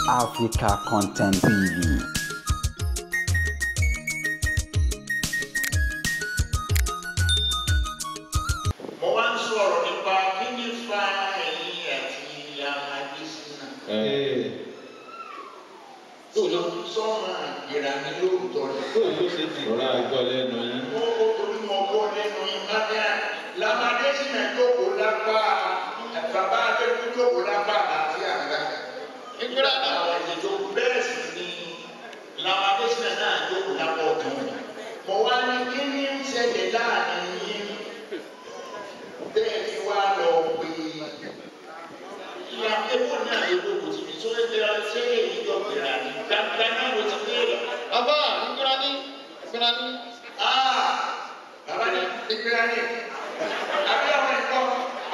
Africa Content TV. Mo wá ń sọ̀rọ̀ nípa kí ni fa ẹ̀yìn àti amadésínà. Sọ́mà ìrànì lóòótọ́ ni. Bóyá ló ṣe ti ra àjọ lẹ́nu yín. Ó torí mo gbọ́ lẹ́nu yín máa lamadésínà jókòó lápá bàbá Adékú jókòó lápá àti àgbà. Nígbà àwọn ìjókòó bẹ́ẹ̀ sì ni lamadésínà náà jókòó lápá ọ̀tún. Mo wá ní kí ni ń ṣẹlẹ̀ láàrin yín bẹ́ẹ̀ ni wá lọ pé ìyá ẹ̀kọ́ náà ló gbogbo tì mí sórí ẹgbẹ́ ṣé èyí jọ gbèrà ní gbàgbà náà ló ti gbèrè. Bàbá ìgbéra ní. Bàbá ní ìgbéra ní. Àbí àwọn ẹ̀kọ́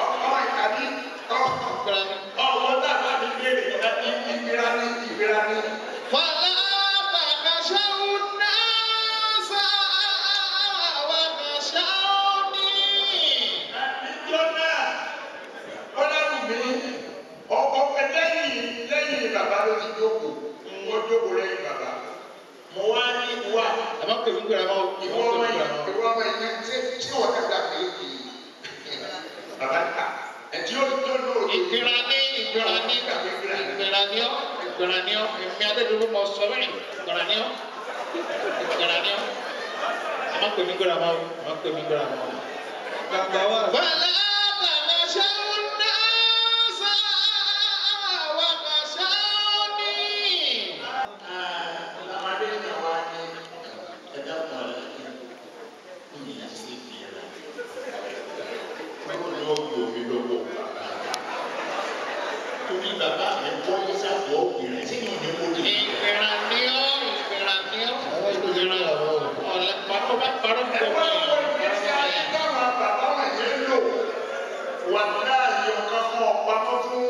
ọmọ ìkàbí ọ̀wọ́ dàgbà ní gbèrè ìgbéra ní. Fàlà bàbá ṣáwó náà sá àwọn ṣáwó ní. Ìjọ náà ó lẹ́nu mi ọ̀pẹ lẹ́yìn bàbá ló ti jókòó. Ó jókòó lẹ́yìn bàbá. Mo wá ní wà. Ẹ má pè mí gbéra mọ́. Ìwọ ọmọ yẹn tí wọ́n dàgbà pé kì í. Bàbá ta ẹtí ó tó lò ó. Ìgbéra ní ọ́. Èmi Adédọ́gbò mọ sọ bẹ́ẹ̀. Ìgbéra ní ọ́. Ẹ má pè mí gbéra mọ́. Bàbá wa. Fàlà bàbá ṣáwó náà sá àwọn ṣáwó ní. Lamadé náà wá ní ẹ̀dá kan ní ìyàsí ìfìyàrá. Báwo ni ó gbé omi lọ́wọ́ bàbá? Torí bàbá mi bọ́ ní sábọ̀ obìnrin tí mo ní mo dé. Ìgbéra ní ọ́. Ọ̀lẹ́ parọ́ bá parọ́ fún Ẹ̀wọ́n mi. àwọn ìgbésí ayé táwọn bàbá wọ̀nyẹn lò wà láàyè ọ̀kan fún ọ̀pamọ́ fún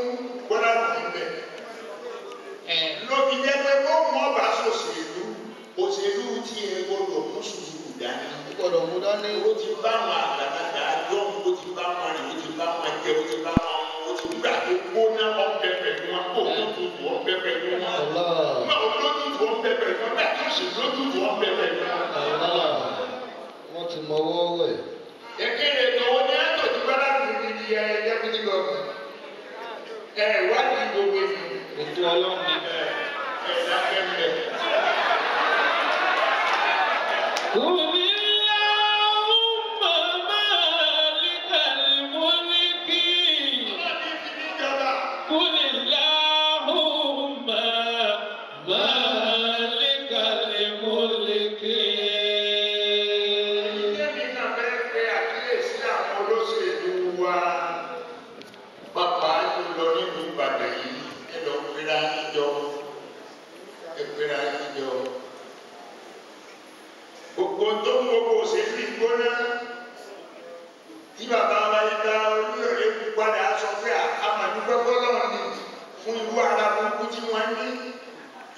gbọ́dọ̀ níbẹ̀. Lóbi jẹ́ pé bó mọ̀ bá òṣèlú tí ẹ gbọ́dọ̀ mú sùúrù dání. Gbọ́dọ̀ mú dání. Ó ti bá wọn àgbàlagbà dọ́hùn, ó ti bá wọn rìn, ó ti bá wọn jẹ, ó ti bá wọn mú, ó ti gbà tó gbóná ọ̀bẹ pẹ̀lú wọn, kó tó tutù ọ̀bẹ pẹ̀lú wọn. Má o lójútù ọ̀bẹ pẹ̀lú wọn, bẹ́ẹ̀ tó sì lójútù ọ̀bẹ pẹ̀lú wọn. Wọ́n ti mọ ọwọ́ wẹ̀. Èkéde tọwọ́ ní àtọ̀jú bọ́lá nìyí di deputy governor. Wádìí gbogbo ènìyàn. Ètò ọlọ́run ni. Dákẹ́ mbẹ́. Gbogbo tó ń gbogbo òṣèlú ìgbóná tí bàbá wa yìí dá olóyè kú padà sọ pé àmàdúgbò bọ́lọ́ọ̀ ni fún irú ara burúkú tí wọ́n ní.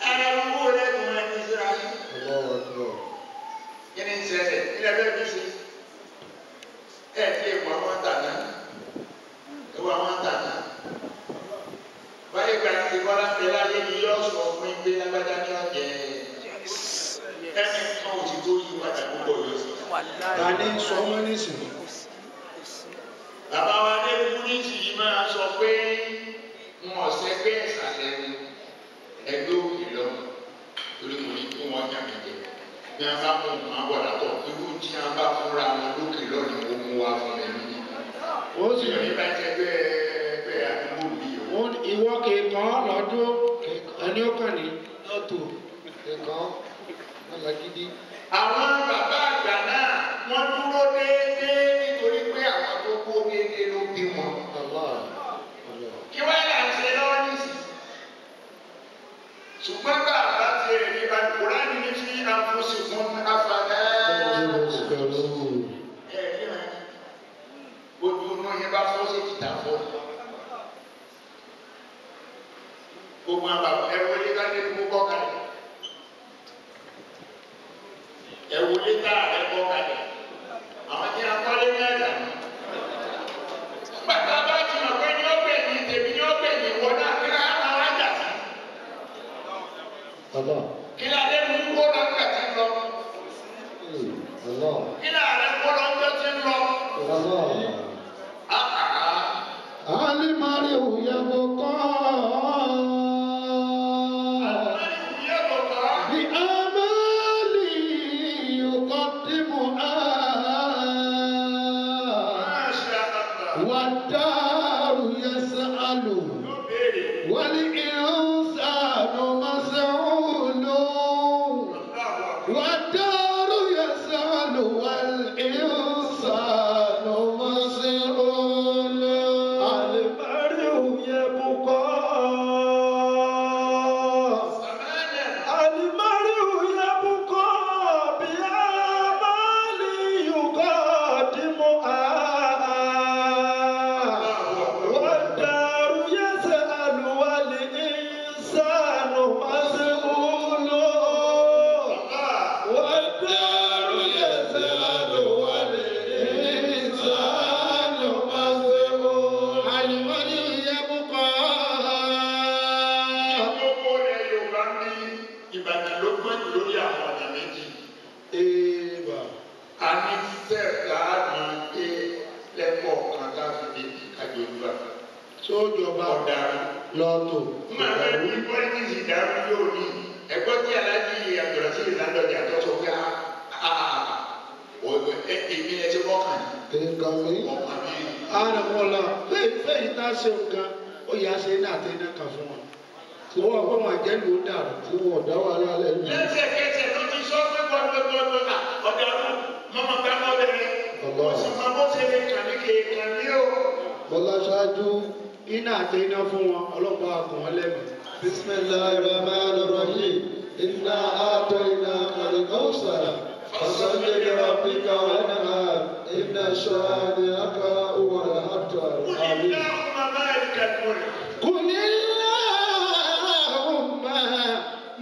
Ara burúkú lẹ́kùn rẹ̀ ní síra yìí. Kí ni ń ṣẹlẹ̀? Ilé ẹgbẹ́ mi ṣe. Ti èèmọ̀ àwọn tànà. Ewu àwọn tànà. Báyìí gba ti Bọ́lá pé láyé ni yóò sọ fún ìgbé lágbájá ní ọ̀jẹ̀. Ẹni kan ò ti tó yí padà púpọ̀ yóò sì. Tani sọ wọ́n nísìnyí. Bàbá wa ní Búrísì yìí máa sọ pé wọn ọ̀sẹ̀ pé ìsàlẹ̀ ni ẹgbẹ́ òkè lọ torí kò ní kí wọ́n yàn mí jẹ. Bí a bá mú un máa wọ̀dà tọ̀ irú tí a bá fúnra wọn lókè lọ́ọ̀ni ó mú wa fún mi nìyí. Ó sì Ìyọ̀ nípa ẹ̀jẹ̀ pé àdúgbò bí o. ìwọ kìkan lọ́dún ẹni ó kàn ní lọ́tò kìkan ọ̀làgídí. Àwọn bàbá àgbà náà wọ́n dúró déédéé nítorí pé àwọn tó kó déédéé ló bí wọn. Kí wá là ń ṣe lọ́wọ́ nísìnyí? Ṣùgbọ́n bàbá ti rẹ̀ ní Bàdúrà ní fi àfọ̀sí fún afárá. Ojú inú yẹn bá fọ́ sí ìta fọ́. Gbogbo àwọn bàbá ẹ̀wọ̀n ilé ká dé kó kọ́ kalẹ̀. Ẹ̀wọ̀n ilé ká rẹ̀ kọ́ kalẹ̀. Àwọn tí a kọ́lé ní ẹ̀dá. Bàtà bá ti mọ̀ pé ní ọ̀gbẹ̀ ní tèmi ní ọ̀gbẹ̀ ní wọ́n náà kí á máa wá jà sí. kí ládé mú kó lọ́gbà tí ń lọ. kí ládé kó lọ́gbà tí ń lọ. Alimari uyaboko. Bi amali yuqaddimu wadaru yasalu wal insanu mas'ulu wadaru yasalu wal insanu mas'ulu. Sójọba lọ́tò. Máa bẹ ní pọ́lítíìsì dàrú yóò ní ẹgbẹ́ tí aláàjì àgbẹ̀rẹ̀ sí ìlànàjà tó sọ pé èmi ẹ ti kọ́kàn. Nǹkan mi. Ànàmọ́lá fẹ́yìí tá a ṣe nǹkan ó yà á ṣe ní àtẹ̀yìnà kan fún wọn. Tí wọ́n kọ́ wọn jẹ́ ló dàrú. Tí wọ́n dá wà lálẹ́ nù. Lẹ́sẹ̀kẹsẹ̀ ló ti sọ pé gbọ́dọ̀gbọ́dọ̀ ọ̀dàrú mọ́mọ́ ká mọ́ bẹ̀rẹ̀. Ọ̀sùn máa bó ṣe lè kàn ní kéèkàn ní o. Bọ́lá ṣáájú iná àtẹ̀yìnà fún wọn ọlọ́pàá àgùn wọn lẹ́nu. Bismillahirrahmanirrahim. Inna a'tainaka al-kawthar. Fasalli li rabbika wanhar. Inna shani'aka huwal abtar. Àmín. قل اللهم مالك الملك. قل اللهم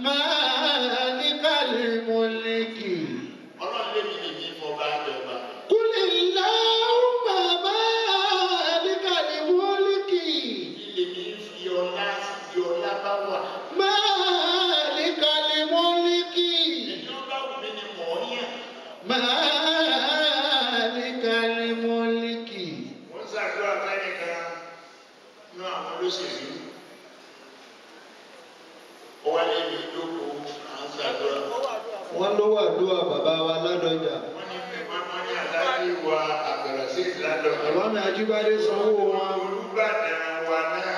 مالك الملك. مالك الملك. مالك الملك. wọ́n ṣàdúrà fẹ́nìkan ní àwọn olóṣèlú ó wá lé ní ìjókòó àwọn ṣàdúrà. Wọ́n ló wà dúà bàbá wa Ládọjà. wọ́n ní aláàjì wa àgbẹ̀rẹ̀ sí Ládọjà. Bàbá mi Ajíbádé sanwó wọn. Olúbàdàn wa náà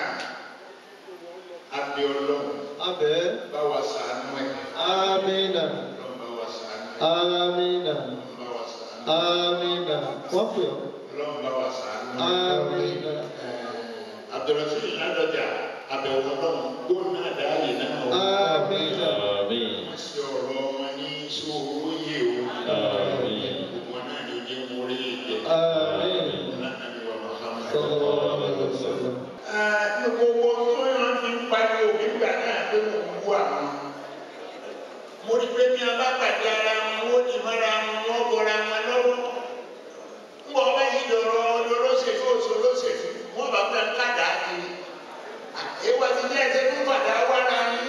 abẹ́ Ọlọ́run. Abẹ́. bá wa ṣàánú ẹ̀. Amínà. Ọlọ́run bá wa ṣàánú ẹ̀. Amínà. Ọlọ́run bá wa ṣàánú ẹ̀. Amínà. Wọ́n pè ọ́. Ọlọ́run bá wa ṣàánú ẹ̀. Amínà. Abdulrasheed Ládọjà abẹ́wò Ọlọ́run gbóná àdáyé náà. Amínà. wọ́n ṣe ọ̀rọ̀ wọn ní sóòrò yé o. wọn náà ní ojú mórí ìjẹ. Amínà. Sallallahu alaihi wasallam. ní gbogbo tó yàn fi ń pariwo nígbà náà pé mò ń bú àwọn. mo rí pé bí wọn bá pàdé ara wọn ó ní mọ́ra wọn wọ́n bọ́ra wọn lọ́wọ́. ń bọ̀ wọ́n yí dọ̀rọ̀ olóṣèlú òṣèlú wọ́n bá fẹ́ kádà kiri. èèwọ̀ ti ní ẹsẹ̀ tó padà wá náà ní.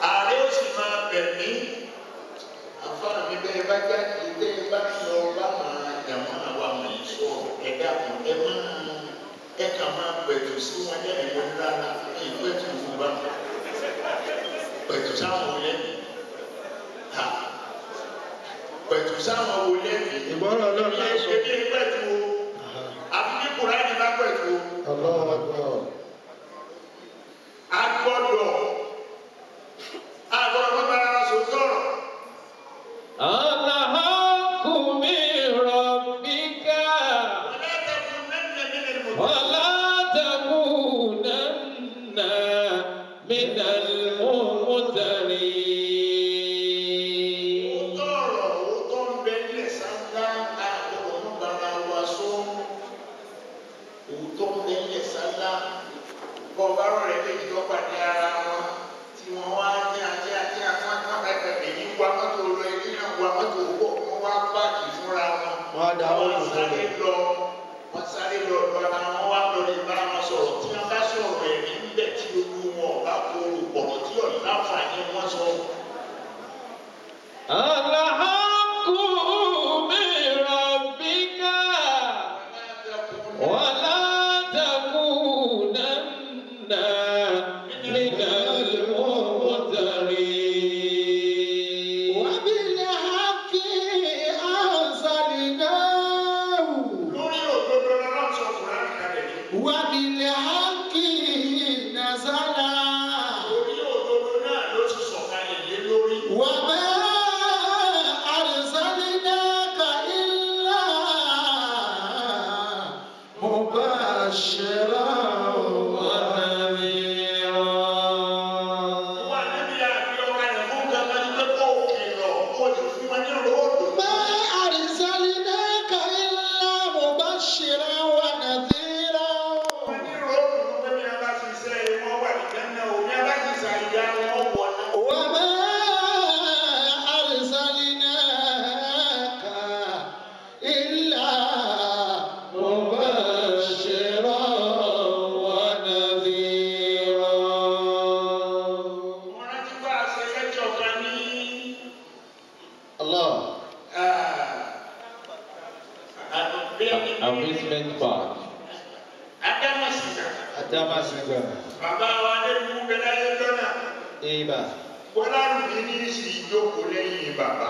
ààrẹ ó sì máa bẹ̀ mí. àǹfààní mi bẹ́ẹ̀ bá jáde bẹ́ẹ̀ bá lọ bá máa dàmú àwa mọ̀ ìṣòro ẹ̀dá kan ẹ máa ẹ kà máa pẹ̀tù sí wọn lẹ́nu wọn rárá ìpẹ̀tù fún wa pẹ̀tù sáwọn wọlé pẹ̀tù sáwọn wọlé Ìgbọ́rọ̀ Ọlọ́run náà sọ. ebi pẹ̀tù o àfi ní Kùránì bá pẹ̀tù o. Allahu Akbar. agbọ́dọ̀ bàbá ara sọ sọ̀rọ̀. الحق من ربك ولا تكونن من الممترين. òótọ́ ń bẹ nílẹ̀ sáńdá àgbọ̀dọ̀ ń bára wa sọ. òótọ́ ń bẹ nílẹ̀ sáńdá bọ́ọ̀bá rẹ̀ méjì tó pàdé ara wọn tí wọ́n wá ní ajé àwọn èyí wá mọ́tò lọ èyí náà wá mọ́tò wọ̀ wọ́n wá páàkì fúnra wọn. Wọ́n á dá owó sáré lọ wọ́n sáré lọ lọ́ra wọn wá lórí bára wọn sọ̀rọ̀ tí wọ́n bá sọ̀rọ̀ ẹ̀rí níbẹ̀ tí olú wọn ọ̀bá kóró pọ̀rọ̀ tí Allah. Amusement park. Adamasingba. Bàbá wa ní ìlú Bẹ́láyé lọ́nà. Ìbà. Bọ́lá rù mí ní ìsìn ìjókòó lẹ́yìn bàbá.